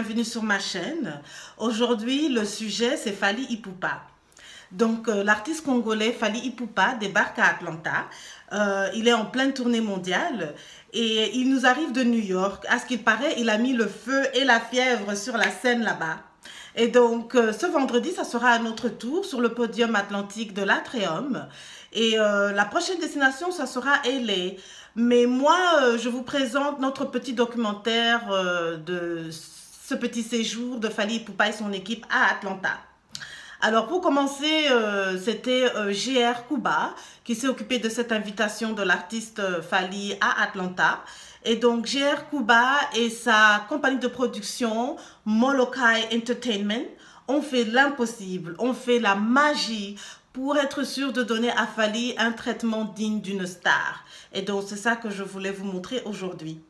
bienvenue sur ma chaîne. Aujourd'hui, le sujet c'est Fally Ipupa. Donc, l'artiste congolais Fally Ipupa débarque à Atlanta. Il est en pleine tournée mondiale et il nous arrive de New York. À ce qu'il paraît, il a mis le feu et la fièvre sur la scène là-bas. Et donc, ce vendredi, ça sera à notre tour sur le podium atlantique de l'Atrium. Et la prochaine destination, ça sera LA. Mais moi, je vous présente notre petit documentaire de ce petit séjour de Fally Ipupa et son équipe à Atlanta. Alors pour commencer, c'était GR Kuba qui s'est occupé de cette invitation de l'artiste Fally à Atlanta. Et donc GR Kuba et sa compagnie de production Molokai Entertainment ont fait l'impossible, ont fait la magie pour être sûr de donner à Fally un traitement digne d'une star. Et donc c'est ça que je voulais vous montrer aujourd'hui.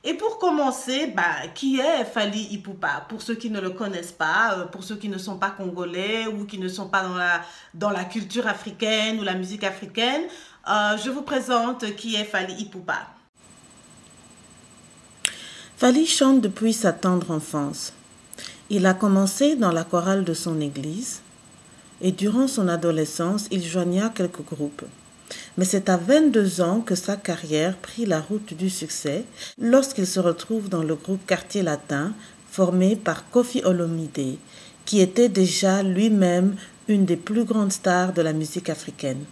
Et pour commencer, qui est Fally Ipupa? Pour ceux qui ne le connaissent pas, pour ceux qui ne sont pas congolais ou qui ne sont pas dans la culture africaine ou la musique africaine, je vous présente qui est Fally Ipupa. Fally chante depuis sa tendre enfance. Il a commencé dans la chorale de son église et durant son adolescence, il joigna quelques groupes. Mais c'est à 22 ans que sa carrière prit la route du succès lorsqu'il se retrouve dans le groupe Quartier Latin formé par Koffi Olomide, qui était déjà lui-même une des plus grandes stars de la musique africaine.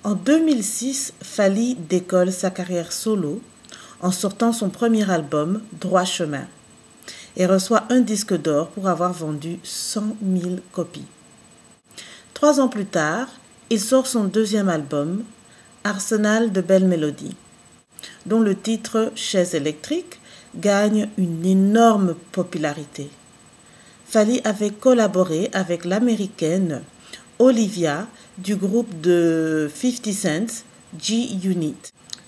En 2006, Fally décolle sa carrière solo en sortant son premier album, Droit Chemin, et reçoit un disque d'or pour avoir vendu 100 000 copies. 3 ans plus tard, il sort son deuxième album, Arsenal de belles mélodies, dont le titre Chaise électrique gagne une énorme popularité. Fally avait collaboré avec l'américaine Olivia du groupe de 50 Cent, G-Unit,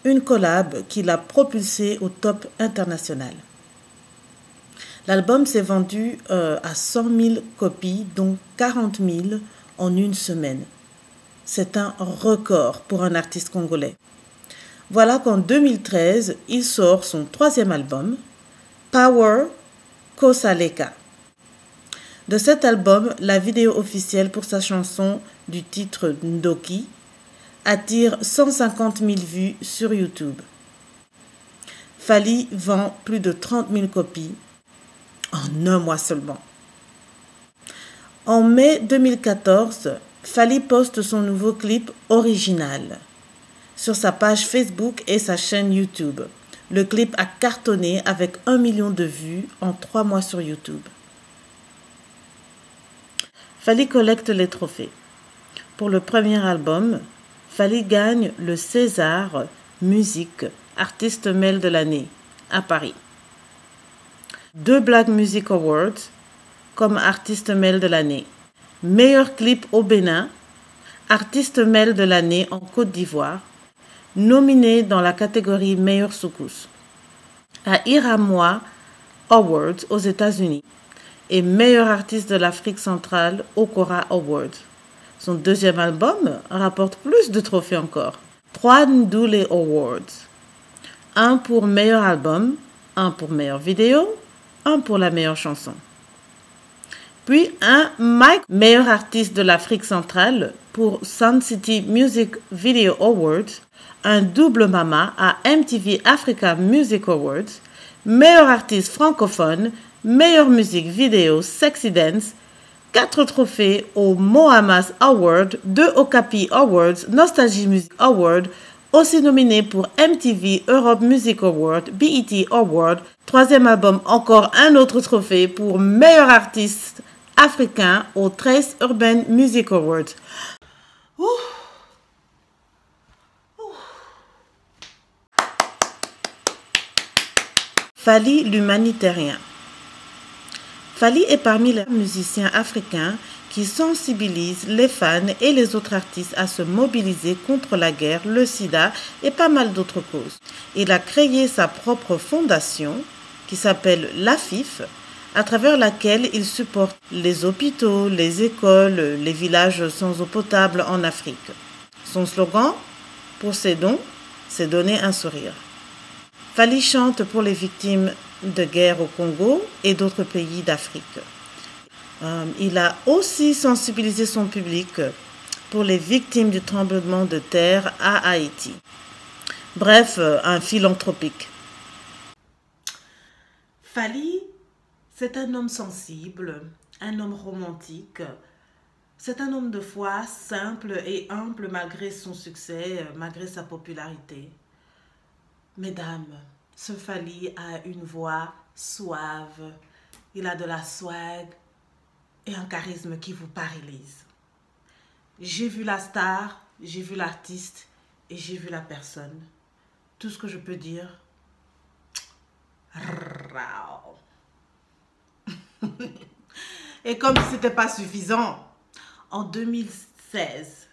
une collab qui l'a propulsé au top international. L'album s'est vendu à 100 000 copies, dont 40 000 en une semaine. C'est un record pour un artiste congolais. Voilà qu'en 2013, il sort son troisième album, Power Kosaleka. De cet album, la vidéo officielle pour sa chanson du titre Ndoki attire 150 000 vues sur YouTube. Fally vend plus de 30 000 copies en un mois seulement. En mai 2014, Fally poste son nouveau clip original sur sa page Facebook et sa chaîne YouTube. Le clip a cartonné avec 1 million de vues en 3 mois sur YouTube. Fally collecte les trophées. Pour le premier album, Fally gagne le César Musique Artiste Male de l'année à Paris. 2 Black Music Awards comme artiste male de l'année. Meilleur clip au Bénin, artiste male de l'année en Côte d'Ivoire, nominé dans la catégorie meilleur soukous. À Iramois Awards aux États-Unis et meilleur artiste de l'Afrique centrale au Cora Awards. Son deuxième album rapporte plus de trophées encore. 3 Ndoulle Awards. 1 pour meilleur album, 1 pour meilleure vidéo, 1 pour la meilleure chanson. Puis un Mike, meilleur artiste de l'Afrique centrale pour Sun City Music Video Awards, un double Mama à MTV Africa Music Awards, meilleur artiste francophone, meilleure musique vidéo Sexy Dance, 4 trophées au Mohamas Award, 2 Okapi Awards, Nostalgie Music Award, aussi nominé pour MTV Europe Music Award, BET Award, 3e album, encore un autre trophée pour meilleur artiste africain au Trace Urban Music Awards. Fally l'humanitérien. Fally est parmi les musiciens africains qui sensibilisent les fans et les autres artistes à se mobiliser contre la guerre, le sida et pas mal d'autres causes. Il a créé sa propre fondation qui s'appelle l'AFIF, à travers laquelle il supporte les hôpitaux, les écoles, les villages sans eau potable en Afrique. Son slogan, pour ses dons, c'est donner un sourire. Fally chante pour les victimes de guerre au Congo et d'autres pays d'Afrique. Il a aussi sensibilisé son public pour les victimes du tremblement de terre à Haïti. Bref, un philanthropique. Fally, c'est un homme sensible, un homme romantique. C'est un homme de foi simple et humble malgré son succès, malgré sa popularité. Mesdames, ce Fally a une voix suave, il a de la swag et un charisme qui vous paralyse. J'ai vu la star, j'ai vu l'artiste et j'ai vu la personne. Tout ce que je peux dire, et comme si ce n'était pas suffisant, en 2016,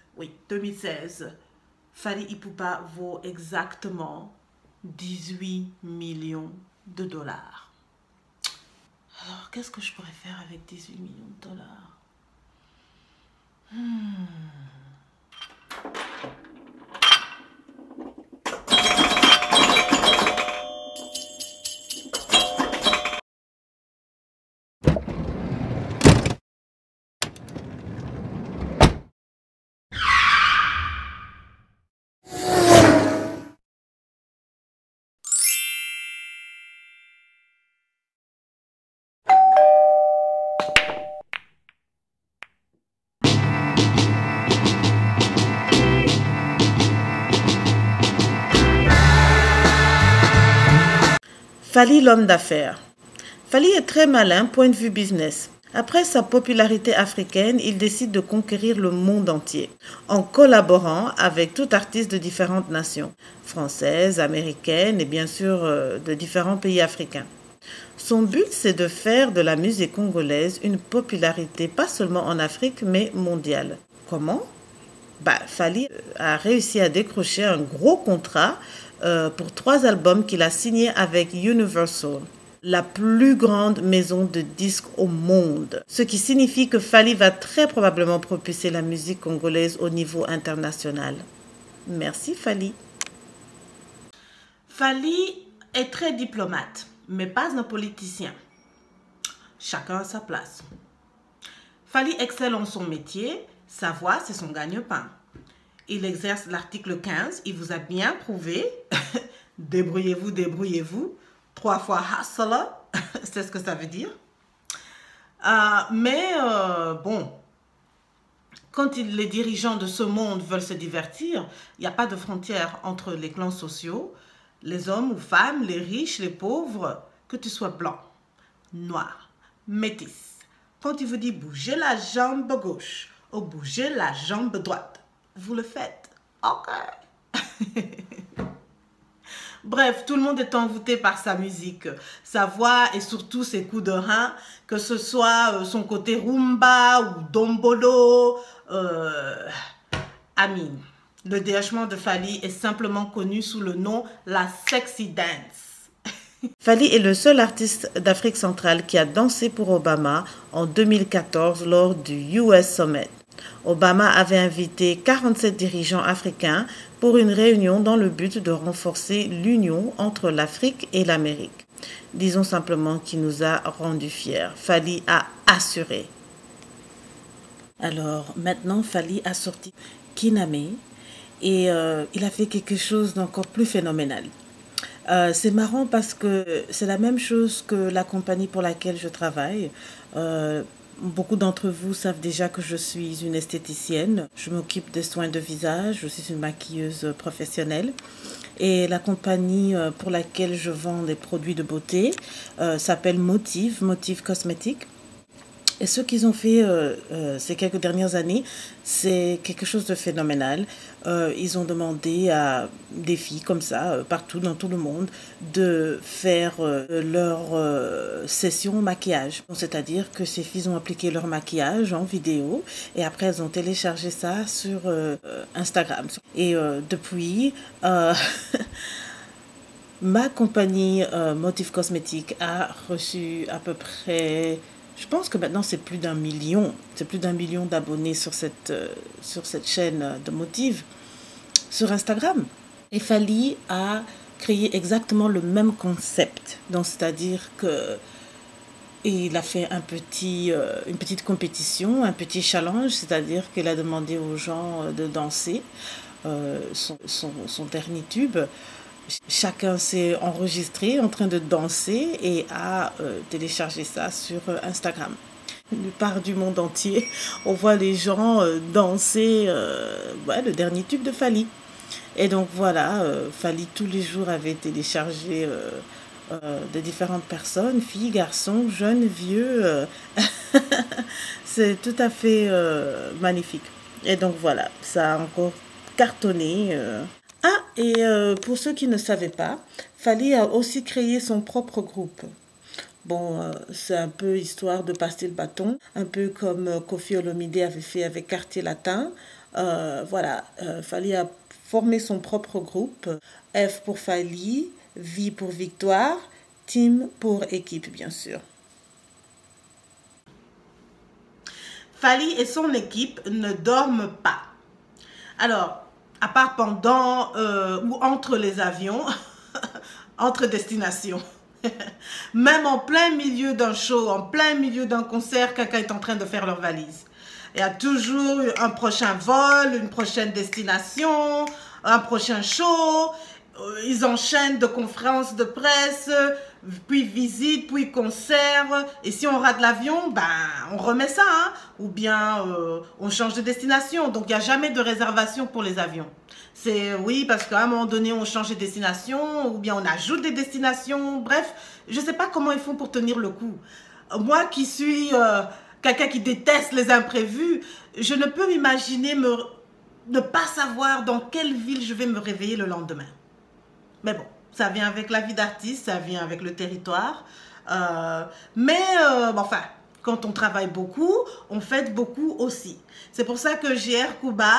Fally Ipupa vaut exactement 18 millions de dollars. Alors, qu'est-ce que je pourrais faire avec 18 millions de dollars? Fally, l'homme d'affaires. Fally est très malin, point de vue business. Après sa popularité africaine, il décide de conquérir le monde entier, en collaborant avec tout artiste de différentes nations, françaises, américaines et bien sûr de différents pays africains. Son but, c'est de faire de la musique congolaise une popularité pas seulement en Afrique, mais mondiale. Comment? Fally a réussi à décrocher un gros contrat pour 3 albums qu'il a signés avec Universal, la plus grande maison de disques au monde. Ce qui signifie que Fally va très probablement propulser la musique congolaise au niveau international. Merci Fally. Fally est très diplomate, mais pas un politicien. Chacun a sa place. Fally excelle en son métier, sa voix c'est son gagne-pain. Il exerce l'article 15, il vous a bien prouvé. Débrouillez-vous, débrouillez-vous. 3 fois hustler, c'est ce que ça veut dire. Bon, quand les dirigeants de ce monde veulent se divertir, il n'y a pas de frontière entre les clans sociaux, les hommes ou femmes, les riches, les pauvres, que tu sois blanc, noir, métis. Quand il vous dit bouger la jambe gauche ou bouger la jambe droite, vous le faites. Ok. Bref, tout le monde est envoûté par sa musique, sa voix et surtout ses coups de rein, que ce soit son côté rumba ou dombolo. Amine, le déhanchement de Fally est simplement connu sous le nom la sexy dance. Fally est le seul artiste d'Afrique centrale qui a dansé pour Obama en 2014 lors du US Summit. Obama avait invité 47 dirigeants africains pour une réunion dans le but de renforcer l'union entre l'Afrique et l'Amérique. Disons simplement qu'il nous a rendus fiers. Fally a assuré. Alors maintenant, Fally a sorti Kiname et il a fait quelque chose d'encore plus phénoménal. C'est marrant parce que c'est la même chose que la compagnie pour laquelle je travaille. Beaucoup d'entre vous savent déjà que je suis une esthéticienne. Je m'occupe des soins de visage. Je suis une maquilleuse professionnelle. Et la compagnie pour laquelle je vends des produits de beauté s'appelle Motive Cosmétiques. Et ce qu'ils ont fait ces quelques dernières années, c'est quelque chose de phénoménal. Ils ont demandé à des filles comme ça, partout dans tout le monde, de faire leur session maquillage. C'est-à-dire que ces filles ont appliqué leur maquillage en vidéo et après elles ont téléchargé ça sur Instagram. Et depuis, ma compagnie Motive Cosmétiques a reçu à peu près... Je pense que maintenant, c'est plus d'1 million. C'est plus d'1 million d'abonnés sur cette chaîne de Motive sur Instagram. Et Fally a créé exactement le même concept. Donc, c'est-à-dire que il a fait une petite compétition, un petit challenge, c'est-à-dire qu'il a demandé aux gens de danser son dernier tube. Chacun s'est enregistré en train de danser et a téléchargé ça sur Instagram. Nulle part du monde entier, on voit les gens danser le dernier tube de Fally. Et donc voilà, Fally tous les jours avait téléchargé de différentes personnes, filles, garçons, jeunes, vieux. C'est tout à fait magnifique. Et donc voilà, ça a encore cartonné. Ah, et pour ceux qui ne savaient pas, Fally a aussi créé son propre groupe. Bon, c'est un peu histoire de passer le bâton, un peu comme Koffi Olomide avait fait avec Quartier Latin. Fally a formé son propre groupe. F pour Fally, V pour Victoire, Team pour équipe, bien sûr. Fally et son équipe ne dorment pas. Alors, à part pendant ou entre les avions, entre destinations. Même en plein milieu d'un show, en plein milieu d'un concert, quelqu'un est en train de faire leur valise. Il y a toujours un prochain vol, une prochaine destination, un prochain show. Ils enchaînent de conférences de presse, puis visites, puis concerts. Et si on rate l'avion, ben, on remet ça, hein? Ou bien on change de destination. Donc, il n'y a jamais de réservation pour les avions. C'est oui, parce qu'à un moment donné, on change de destination, ou bien on ajoute des destinations. Bref, je ne sais pas comment ils font pour tenir le coup. Moi qui suis quelqu'un qui déteste les imprévus, je ne peux m'imaginer ne pas savoir dans quelle ville je vais me réveiller le lendemain. Mais bon, ça vient avec la vie d'artiste, ça vient avec le territoire. Enfin, quand on travaille beaucoup, on fête beaucoup aussi. C'est pour ça que JR Kuba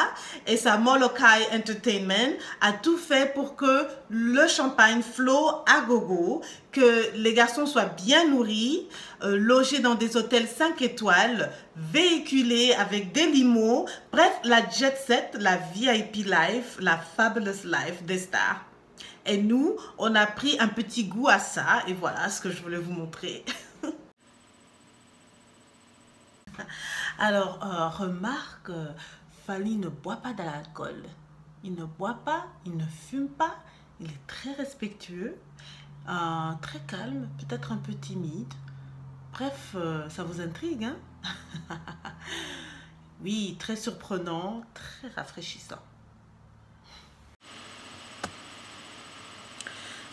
et sa Molokai Entertainment a tout fait pour que le champagne flow à gogo, que les garçons soient bien nourris, logés dans des hôtels 5 étoiles, véhiculés avec des limos. Bref, la jet set, la VIP life, la fabulous life des stars. Et nous, on a pris un petit goût à ça. Et voilà ce que je voulais vous montrer. Alors, remarque, Fally ne boit pas d'alcool. Il ne boit pas, il ne fume pas. Il est très respectueux, très calme, peut-être un peu timide. Bref, ça vous intrigue, hein? Oui, très surprenant, très rafraîchissant.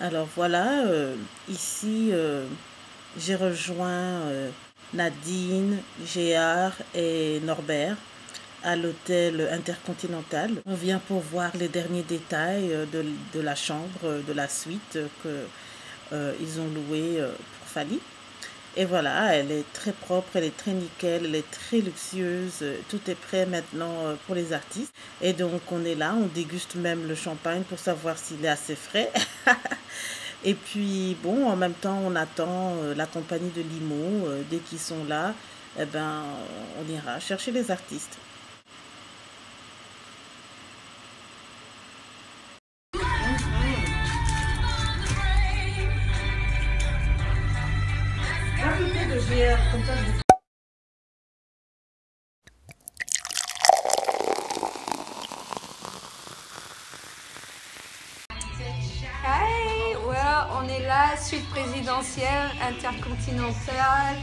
Alors voilà, ici j'ai rejoint Nadine, Géard et Norbert à l'hôtel Intercontinental. On vient pour voir les derniers détails de la chambre, de la suite qu'ils ont louée pour Fally. Et voilà, elle est très propre, elle est très nickel, elle est très luxueuse. Tout est prêt maintenant pour les artistes. Et donc on est là, on déguste même le champagne pour savoir s'il est assez frais. Et puis bon, en même temps on attend la compagnie de limo. Dès qu'ils sont là, eh ben, on ira chercher les artistes. Hi, well, on est là, suite présidentielle, intercontinentale,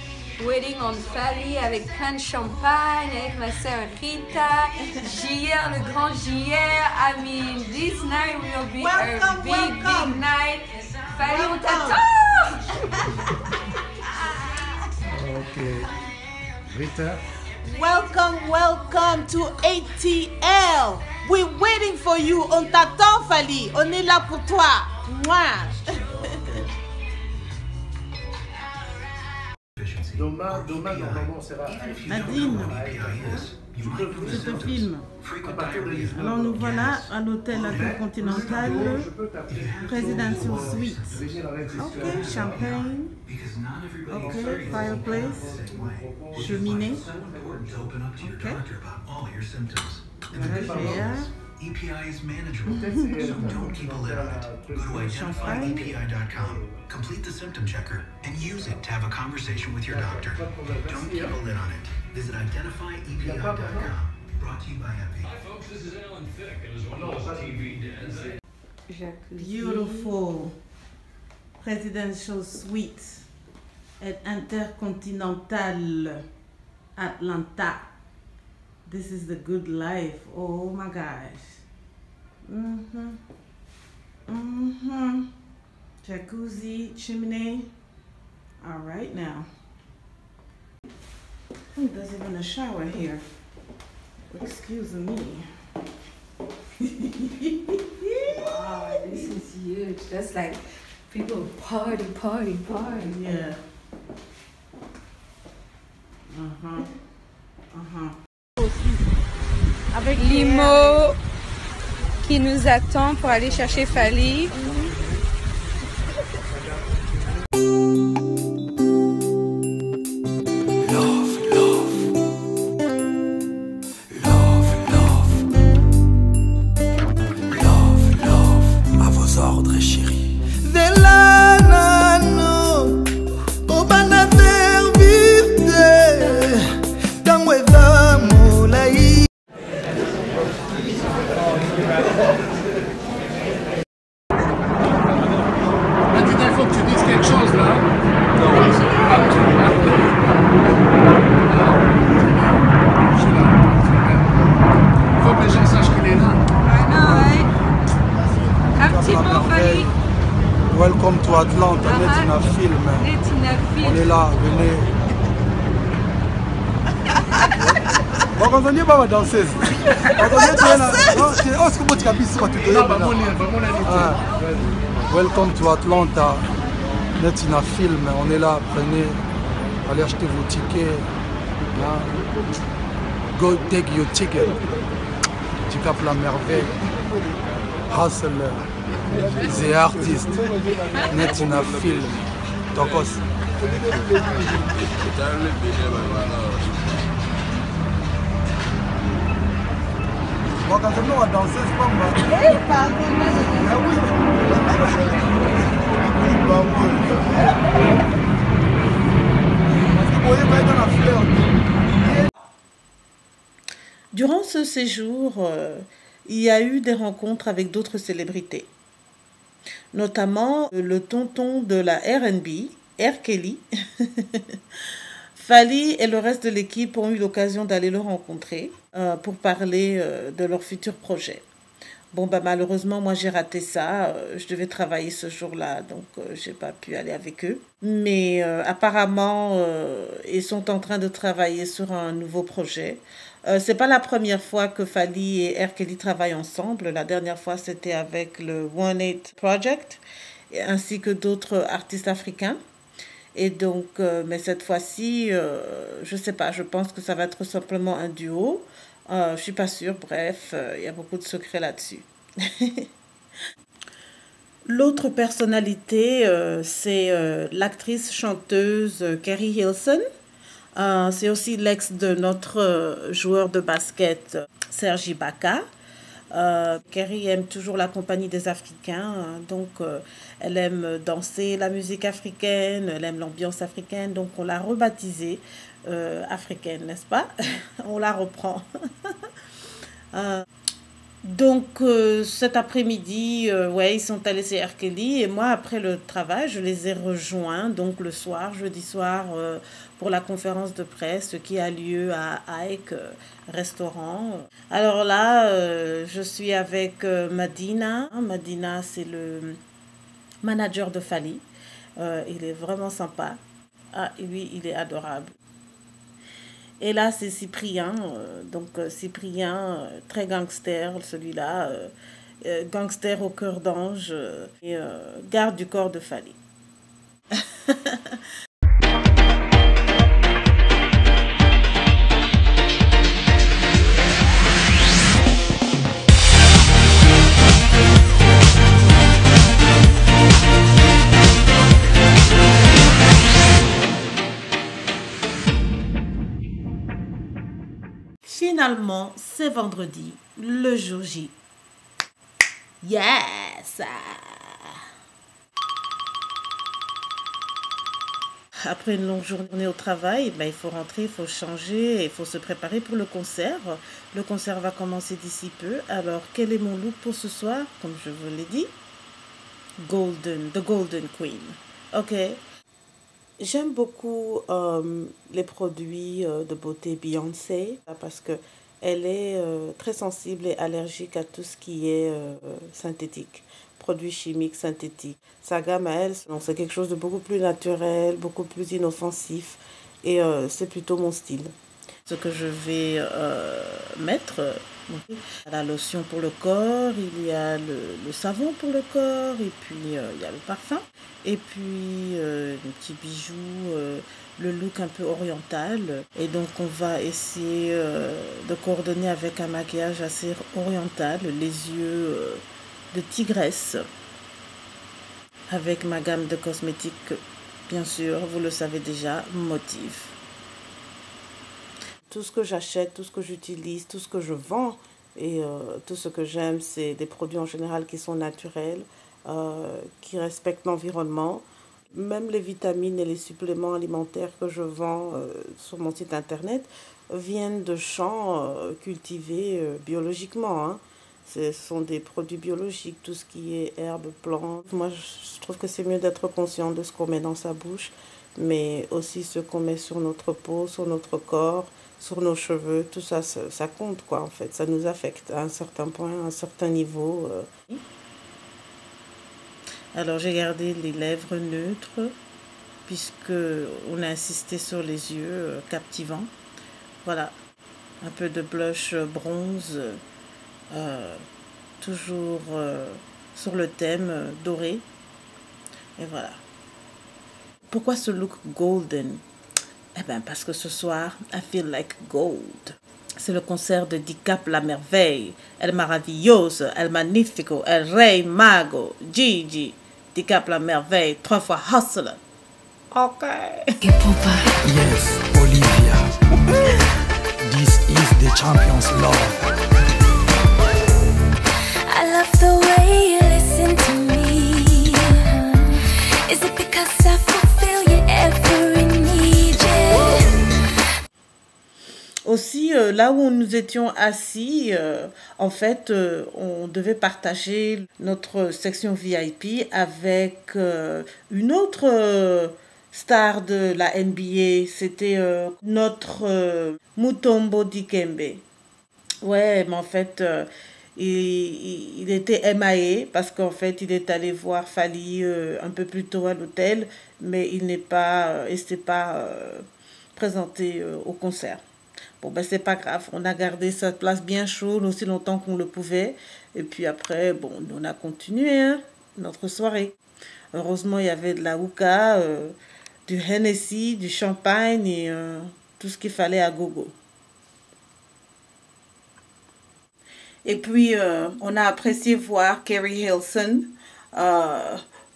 wedding on Fally avec plein de champagne, avec ma sœur Rita, JR, le grand JR. I mean, this night will be a big night. Fally, on t'attend! Okay. Rita. Welcome to ATL. We're waiting for you. On t'attend, Fally. On est là pour toi. Mouah. Demain, normalement, c'est rare. Nadine, je te filme. Alors nous voilà à l'hôtel Intercontinental, Presidential Suite. Ok, champagne. Ok, fireplace. Cheminée. Ok. Voilà, EPI is manageable, so don't keep a lid on it. Go to identifyepi.com, complete the symptom checker, and use it to have a conversation with your doctor. Don't keep a lid on it. Visit identifyepi.com. Brought to you by Epi. Hi folks, this is Alan Thicke. It was one of those TV dads. Beautiful presidential suite at Intercontinental Atlanta. This is the good life. Oh my gosh. Jacuzzi, chimney. All right now. Oh, there's even a shower here. Excuse me. Wow, this is huge. That's like people party. Yeah. Avec Limo qui nous attend pour aller chercher Fally. Il faut que tu dises quelque chose là. Il faut que les gens sachent qu'il est là. Un petit mot, Fally. Welcome to Atlanta, Netina Film. Netina Film. On est là, venez. Bon, quand on dit pas danseuse. Welcome to Atlanta, Netina Film. On est là, prenez, allez acheter vos tickets. Go take your ticket. Tu capes la merveille. Hustle. The artist, Netina Film. Tokos. Bon, quand on va danser, c'est pas mal. Durant ce séjour, il y a eu des rencontres avec d'autres célébrités, notamment le tonton de la R&B, R. Kelly. Fally et le reste de l'équipe ont eu l'occasion d'aller le rencontrer pour parler de leur futur projet. Bon, bah, malheureusement, moi, j'ai raté ça. Je devais travailler ce jour-là, donc je n'ai pas pu aller avec eux. Mais apparemment, ils sont en train de travailler sur un nouveau projet. C'est pas la première fois que Fally et R. Kelly travaillent ensemble. La dernière fois, c'était avec le One Eight Project, ainsi que d'autres artistes africains. Et donc, mais cette fois-ci, je sais pas, je pense que ça va être simplement un duo. Je suis pas sûre, bref, il y a beaucoup de secrets là-dessus. L'autre personnalité, c'est l'actrice-chanteuse Keri Hilson. C'est aussi l'ex de notre joueur de basket, Serge Ibaka. Keri aime toujours la compagnie des Africains, donc elle aime danser la musique africaine, elle aime l'ambiance africaine, donc on l'a rebaptisée africaine, n'est-ce pas? On la reprend. Donc cet après-midi, ouais, ils sont allés chez R. Kelly et moi après le travail, je les ai rejoints donc le soir, jeudi soir, pour la conférence de presse qui a lieu à Ike Restaurant. Alors là, je suis avec Madina. Madina, c'est le manager de Fally. Il est vraiment sympa. Ah, lui, il est adorable. Et là, c'est Cyprien. Donc, Cyprien, très gangster, celui-là. Gangster au cœur d'ange. Et garde du corps de Fally. Finalement, c'est vendredi, le jour J. Yes! Après une longue journée au travail, il faut rentrer, il faut changer, il faut se préparer pour le concert. Le concert va commencer d'ici peu. Alors, quel est mon look pour ce soir? Comme je vous l'ai dit, the Golden Queen. Ok. J'aime beaucoup les produits de beauté Beyoncé parce que elle est très sensible et allergique à tout ce qui est synthétique, produits chimiques synthétiques. Sa gamme à elle, c'est quelque chose de beaucoup plus naturel, beaucoup plus inoffensif et c'est plutôt mon style. Ce que je vais mettre, la lotion pour le corps, il y a le savon pour le corps et puis il y a le parfum et puis un petit bijou, le look un peu oriental. Et donc on va essayer de coordonner avec un maquillage assez oriental, les yeux de tigresse avec ma gamme de cosmétiques, bien sûr, vous le savez déjà, Motif. Tout ce que j'achète, tout ce que j'utilise, tout ce que je vends et tout ce que j'aime, c'est des produits en général qui sont naturels, qui respectent l'environnement. Même les vitamines et les suppléments alimentaires que je vends sur mon site internet viennent de champs cultivés biologiquement, hein. Ce sont des produits biologiques, tout ce qui est herbes, plantes. Moi, je trouve que c'est mieux d'être conscient de ce qu'on met dans sa bouche, mais aussi ce qu'on met sur notre peau, sur notre corps, sur nos cheveux. Tout ça, ça compte, quoi, en fait. Ça nous affecte à un certain point, à un certain niveau. Alors, j'ai gardé les lèvres neutres, puisqu'on a insisté sur les yeux captivants. Voilà, un peu de blush bronze. Toujours sur le thème doré. Et voilà. Pourquoi ce look golden? Eh bien, parce que ce soir, I feel like gold. C'est le concert de Dicap la Merveille, El Maravilloso, El Magnifico, El Rey Mago, Gigi, Dicap la Merveille, 3 fois Hustler. Ok. Yes, Olivia. This is the champion's love. I love the way you listen to me. Is it because I fulfill your every need? Yeah. Aussi, là où nous étions assis, en fait, on devait partager notre section VIP avec une autre star de la NBA. C'était notre Mutombo Dikembe. Ouais, mais en fait... il était MIA parce qu'en fait, il est allé voir Fally un peu plus tôt à l'hôtel, mais il s'est pas présenté au concert. Bon, ben, c'est pas grave. On a gardé sa place bien chaude aussi longtemps qu'on le pouvait. Et puis après, bon, on a continué notre soirée. Heureusement, il y avait de la hookah, du Hennessy, du champagne et tout ce qu'il fallait à gogo. Et puis, on a apprécié voir Keri Hilson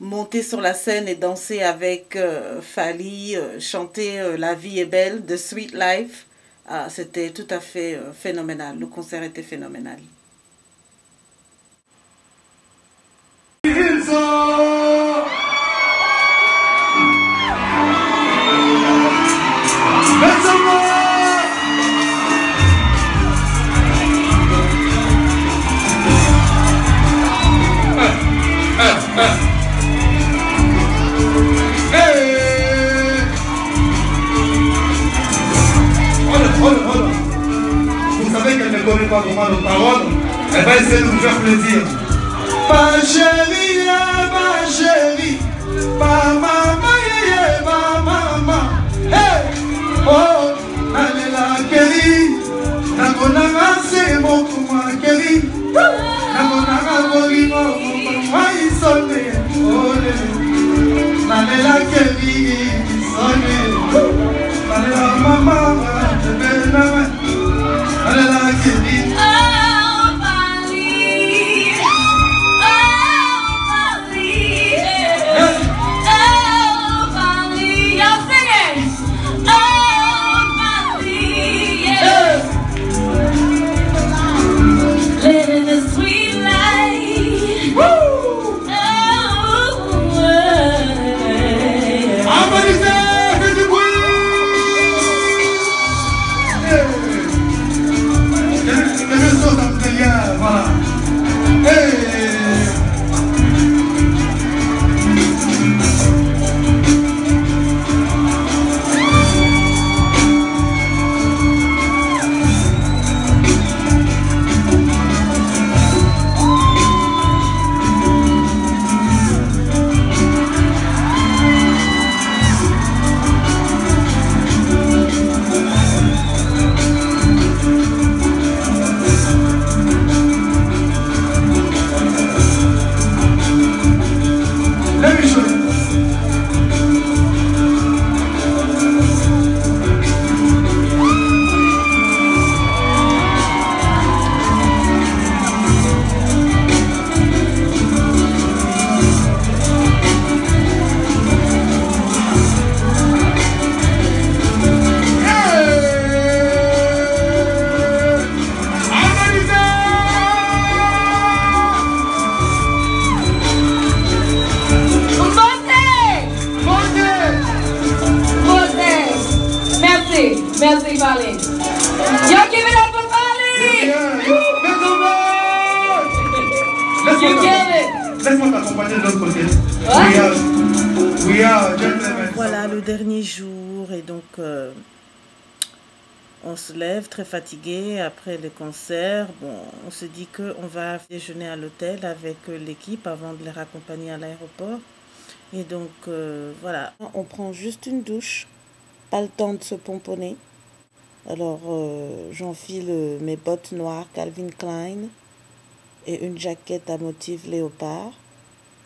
monter sur la scène et danser avec Fally, chanter La vie est belle de Sweet Life. C'était tout à fait phénoménal. Le concert était phénoménal. Vous savez qu'elle ne connaît pas vraiment nos paroles. Elle va essayer de nous faire plaisir. Ma chérie, ma maman, ma maman. Hey, oh, allez la Keri. Nagonara, c'est mon comment Keri. Nagonara, Borimo, moi il sonne. Allez la Keri, sonne. Allez la maman, allez la Keri. Living the sweet life. Merci, Fally. Yo, give it up for Fally! You killed it! Laisse-moi t'accompagner de l'autre côté. Gentlemen. Voilà le dernier jour et donc on se lève très fatigué après les concerts. Bon, on se dit qu'on va déjeuner à l'hôtel avec l'équipe avant de les raccompagner à l'aéroport. Et donc voilà, on prend juste une douche, pas le temps de se pomponner. Alors j'enfile mes bottes noires Calvin Klein et une jaquette à motif léopard.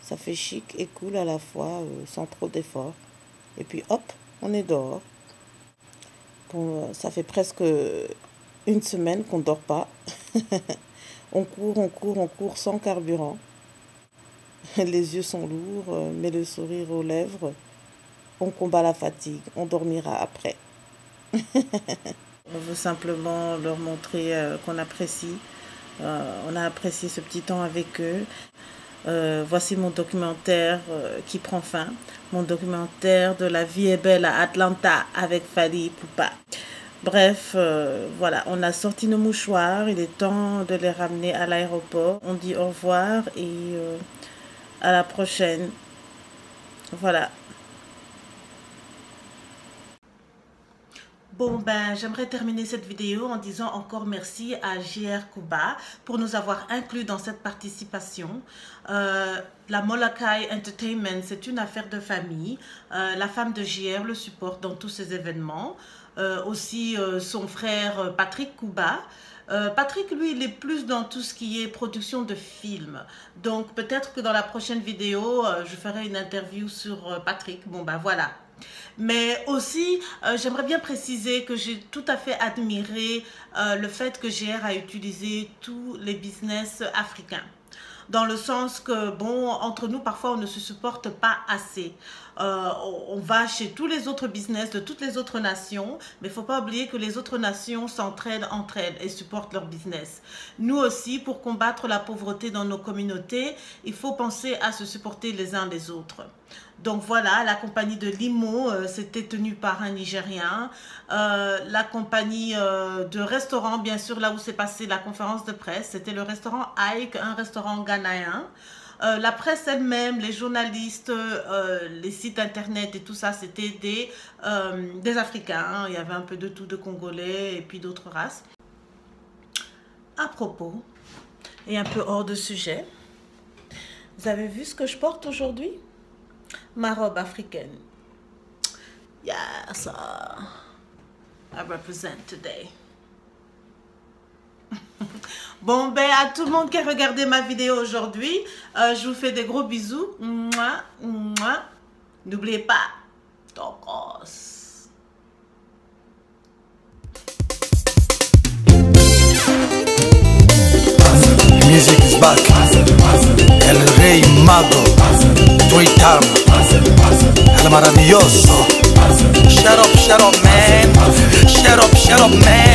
Ça fait chic et cool à la fois, sans trop d'efforts. Et puis hop, on est dehors. Bon, ça fait presque une semaine qu'on ne dort pas. On court sans carburant. Les yeux sont lourds, mais le sourire aux lèvres. On combat la fatigue, on dormira après. On veut simplement leur montrer qu'on apprécie. On a apprécié ce petit temps avec eux. Voici mon documentaire qui prend fin. Mon documentaire de La vie est belle à Atlanta avec Fally Ipupa. Bref, voilà, on a sorti nos mouchoirs. Il est temps de les ramener à l'aéroport. On dit au revoir et à la prochaine. Voilà. Bon, ben, j'aimerais terminer cette vidéo en disant encore merci à JR Kuba pour nous avoir inclus dans cette participation. La Molokai Entertainment, c'est une affaire de famille. La femme de JR le supporte dans tous ces événements. Aussi son frère Patrick Kuba. Patrick, lui, il est plus dans tout ce qui est production de films. Donc, peut-être que dans la prochaine vidéo, je ferai une interview sur Patrick. Bon, ben voilà. Mais aussi, j'aimerais bien préciser que j'ai tout à fait admiré le fait que JR a utilisé tous les business africains. Dans le sens que, bon, entre nous, parfois, on ne se supporte pas assez. On va chez tous les autres business de toutes les autres nations, mais il ne faut pas oublier que les autres nations s'entraident entre elles et supportent leur business. Nous aussi, pour combattre la pauvreté dans nos communautés, il faut penser à se supporter les uns les autres. Donc voilà, la compagnie de Limo, c'était tenue par un Nigérien. La compagnie de restaurant, bien sûr, là où s'est passée la conférence de presse, c'était le restaurant Ike, un restaurant ghanéen. La presse elle-même, les journalistes, les sites internet et tout ça, c'était des Africains. Hein. Il y avait un peu de tout, de Congolais et puis d'autres races. À propos, et un peu hors de sujet, vous avez vu ce que je porte aujourd'hui? Ma robe africaine. Yes, I represent today. Bon, ben, à tout le monde qui a regardé ma vidéo aujourd'hui, je vous fais des gros bisous. Mouah, mouah. N'oubliez pas, tokos. Music is back. El Rey Mago. Twitter. El Maravilloso. Shut up, man. Shut up, man.